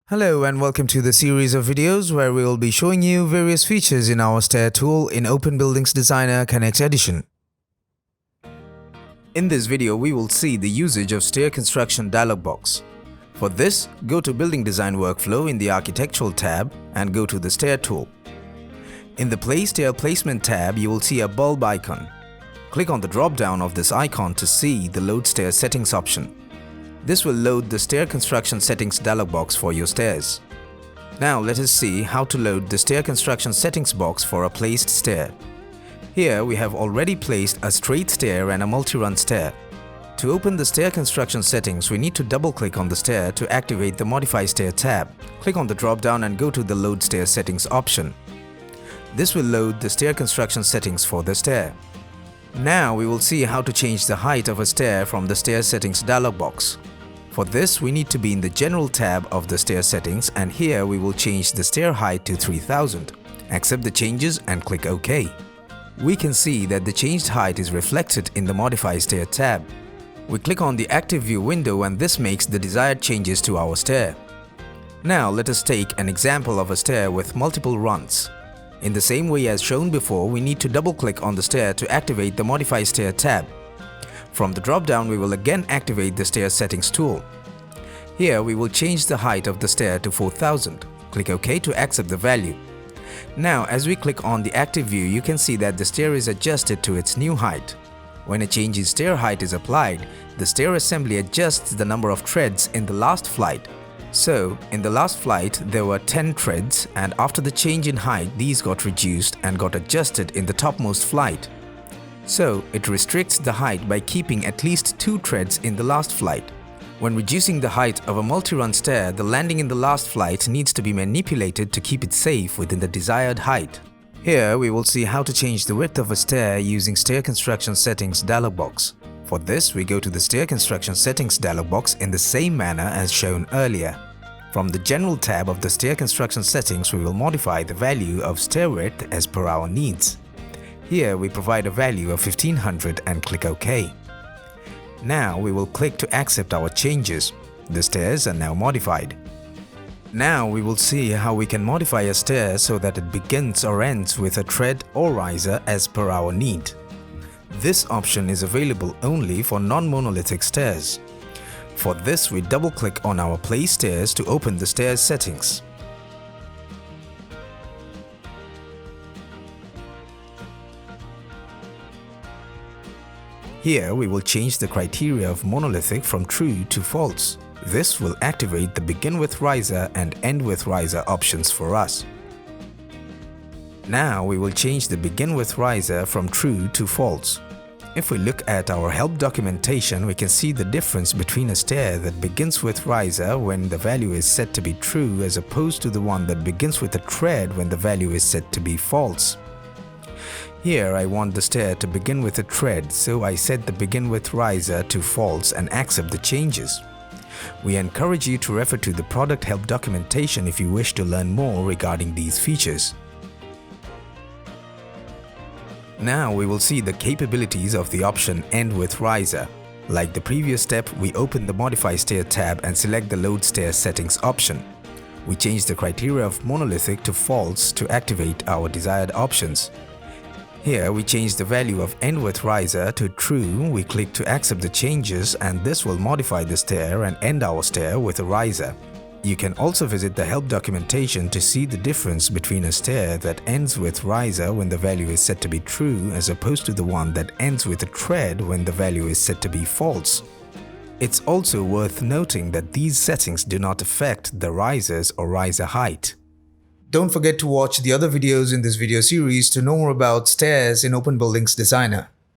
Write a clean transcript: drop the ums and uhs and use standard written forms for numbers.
Hello and welcome to the series of videos where we will be showing you various features in our Stair tool in OpenBuildings Designer CONNECT Edition. In this video, we will see the usage of Stair construction dialog box. For this, go to Building Design Workflow in the Architectural tab and go to the Stair tool. In the Place Stair Placement tab, you will see a bulb icon. Click on the drop-down of this icon to see the Load Stair Settings option. This will load the Stair Construction Settings dialog box for your stairs. Now let us see how to load the Stair Construction Settings box for a placed stair. Here we have already placed a straight stair and a multi-run stair. To open the Stair Construction Settings, we need to double-click on the stair to activate the Modify Stair tab. Click on the drop-down and go to the Load Stair Settings option. This will load the Stair Construction Settings for the stair. Now we will see how to change the height of a stair from the Stair Settings dialog box. For this, we need to be in the General tab of the Stair Settings, and here we will change the stair height to 3000. Accept the changes and click OK. We can see that the changed height is reflected in the Modify Stair tab. We click on the Active View window and this makes the desired changes to our stair. Now let us take an example of a stair with multiple runs. In the same way as shown before, we need to double-click on the stair to activate the Modify Stair tab. From the drop-down, we will again activate the Stair Settings tool. Here, we will change the height of the stair to 4000. Click OK to accept the value. Now, as we click on the Active View, you can see that the stair is adjusted to its new height. When a change in stair height is applied, the stair assembly adjusts the number of treads in the last flight. So, in the last flight, there were 10 treads, and after the change in height, these got reduced and got adjusted in the topmost flight. So, it restricts the height by keeping at least 2 treads in the last flight. When reducing the height of a multi-run stair, the landing in the last flight needs to be manipulated to keep it safe within the desired height. Here, we will see how to change the width of a stair using Stair Construction Settings dialog box. For this, we go to the Stair Construction Settings dialog box in the same manner as shown earlier. From the General tab of the Stair Construction Settings, we will modify the value of stair width as per our needs. Here we provide a value of 1500 and click OK. Now we will click to accept our changes. The stairs are now modified. Now we will see how we can modify a stair so that it begins or ends with a tread or riser as per our need. This option is available only for non-monolithic stairs. For this, we double-click on our Place Stairs to open the Stair Settings. Here, we will change the criteria of monolithic from true to false. This will activate the Begin with Riser and End with Riser options for us. Now, we will change the Begin with Riser from true to false. If we look at our help documentation, we can see the difference between a stair that begins with riser when the value is set to be true as opposed to the one that begins with a tread when the value is set to be false. Here I want the stair to begin with a tread, so I set the Begin with Riser to false and accept the changes. We encourage you to refer to the product help documentation if you wish to learn more regarding these features. Now we will see the capabilities of the option End with Riser. Like the previous step, we open the Modify Stair tab and select the Load Stair Settings option. We change the criteria of monolithic to false to activate our desired options. Here we change the value of End with Riser to true, we click to accept the changes and this will modify the stair and end our stair with a riser. You can also visit the help documentation to see the difference between a stair that ends with riser when the value is set to be true as opposed to the one that ends with a tread when the value is set to be false. It's also worth noting that these settings do not affect the risers or riser height. Don't forget to watch the other videos in this video series to know more about stairs in OpenBuildings Designer.